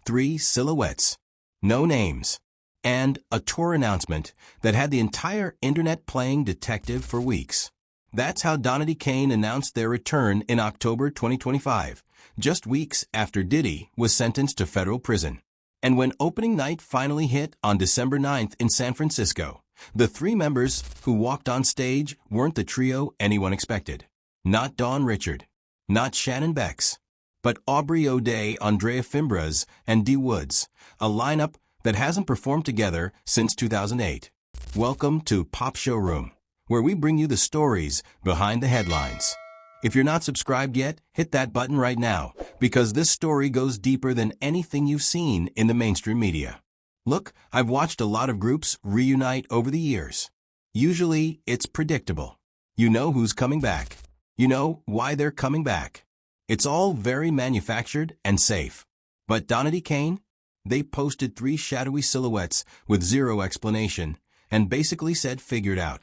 3 silhouettes, no names, and a tour announcement that had the entire internet playing detective for weeks. That's how Danity Kane announced their return in October 2025, just weeks after Diddy was sentenced to federal prison. And when opening night finally hit on December 9th in San Francisco, the 3 members who walked on stage weren't the trio anyone expected. Not Dawn Richard, not Shannon Bex, but Aubrey, Aundrea Fimbres, and D. Woods, a lineup that hasn't performed together since 2008. Welcome to Pop Showroom, where we bring you the stories behind the headlines. If you're not subscribed yet, hit that button right now, because this story goes deeper than anything you've seen in the mainstream media. Look, I've watched a lot of groups reunite over the years. Usually, it's predictable. You know who's coming back. You know why they're coming back. It's all very manufactured and safe. But Danity Kane? They posted 3 shadowy silhouettes with zero explanation and basically said figured out.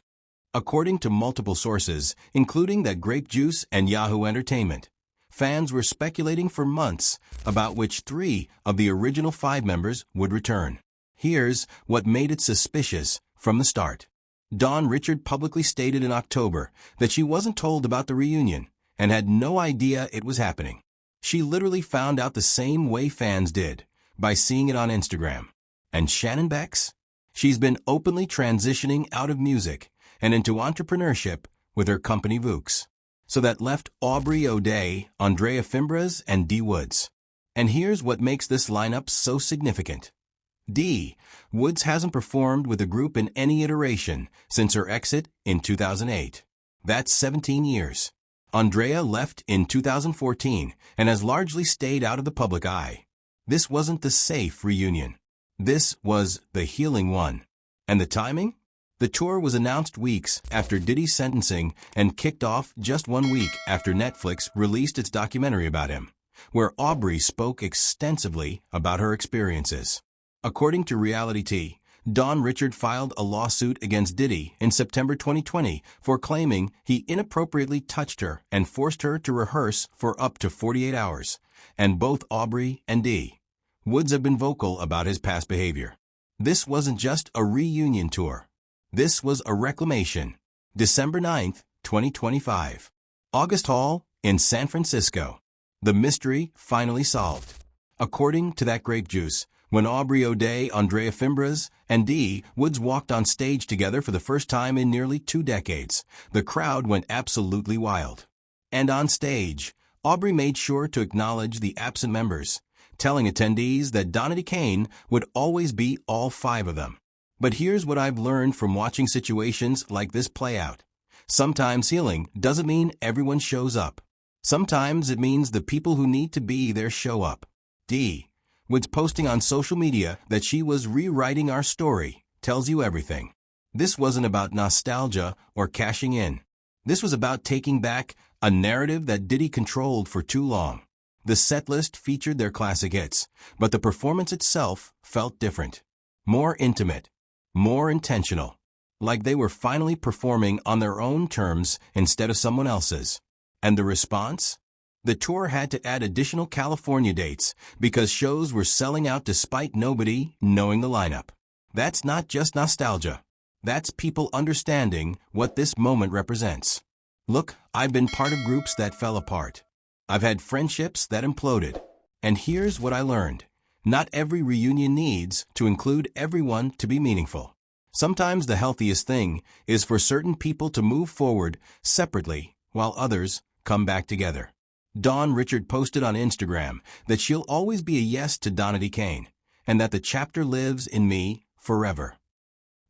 According to multiple sources, including that Grape Juice and Yahoo Entertainment, fans were speculating for months about which 3 of the original 5 members would return. Here's what made it suspicious from the start. Dawn Richard publicly stated in October that she wasn't told about the reunion and had no idea it was happening. She literally found out the same way fans did, by seeing it on Instagram. And Shannon Bex? She's been openly transitioning out of music and into entrepreneurship with her company Vooks. So that left Aubrey, Aundrea Fimbres, and D. Woods. And here's what makes this lineup so significant. D. Woods hasn't performed with the group in any iteration since her exit in 2008. That's 17 years. Aundrea left in 2014 and has largely stayed out of the public eye. This wasn't the safe reunion. This was the healing one. And the timing? The tour was announced weeks after Diddy's sentencing and kicked off just 1 week after Netflix released its documentary about him, where Aubrey spoke extensively about her experiences. According to Reality T, Dawn Richard filed a lawsuit against Diddy in September 2020 for claiming he inappropriately touched her and forced her to rehearse for up to 48 hours, and both Aubrey and D. Woods have been vocal about his past behavior. This wasn't just a reunion tour. This was a reclamation. December 9th, 2025. August Hall in San Francisco. The mystery finally solved. According to that Grape Juice, when Aubrey, Aundrea Fimbres, and D. Woods walked on stage together for the first time in nearly 2 decades, the crowd went absolutely wild. And on stage, Aubrey made sure to acknowledge the absent members, telling attendees that Danity Kane would always be all 5 of them. But here's what I've learned from watching situations like this play out. Sometimes healing doesn't mean everyone shows up. Sometimes it means the people who need to be there show up. D. Woods posting on social media that she was rewriting our story tells you everything. This wasn't about nostalgia or cashing in. This was about taking back a narrative that Diddy controlled for too long. The setlist featured their classic hits, but the performance itself felt different. More intimate. More intentional. Like they were finally performing on their own terms instead of someone else's. And the response? The tour had to add additional California dates because shows were selling out despite nobody knowing the lineup. That's not just nostalgia. That's people understanding what this moment represents. Look, I've been part of groups that fell apart. I've had friendships that imploded. And here's what I learned. Not every reunion needs to include everyone to be meaningful. Sometimes the healthiest thing is for certain people to move forward separately while others come back together. Dawn Richard posted on Instagram that she'll always be a yes to Danity Kane and that the chapter lives in me forever.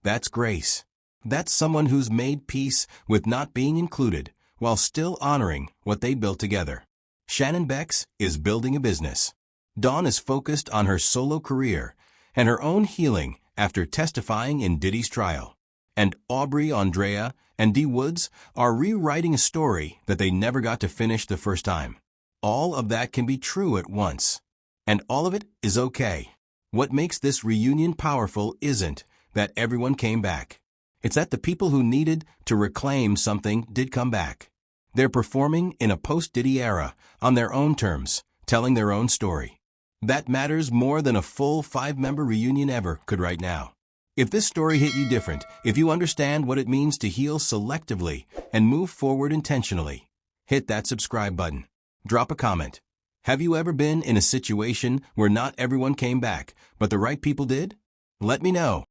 That's grace. That's someone who's made peace with not being included while still honoring what they built together. Shannon Bex is building a business. Dawn is focused on her solo career and her own healing after testifying in Diddy's trial. And Aubrey, Aundrea, and D. Woods are rewriting a story that they never got to finish the first time. All of that can be true at once. And all of it is okay. What makes this reunion powerful isn't that everyone came back. It's that the people who needed to reclaim something did come back. They're performing in a post-Diddy era on their own terms, telling their own story. That matters more than a full 5-member reunion ever could right now. If this story hit you different, if you understand what it means to heal selectively and move forward intentionally, hit that subscribe button. Drop a comment. Have you ever been in a situation where not everyone came back, but the right people did? Let me know.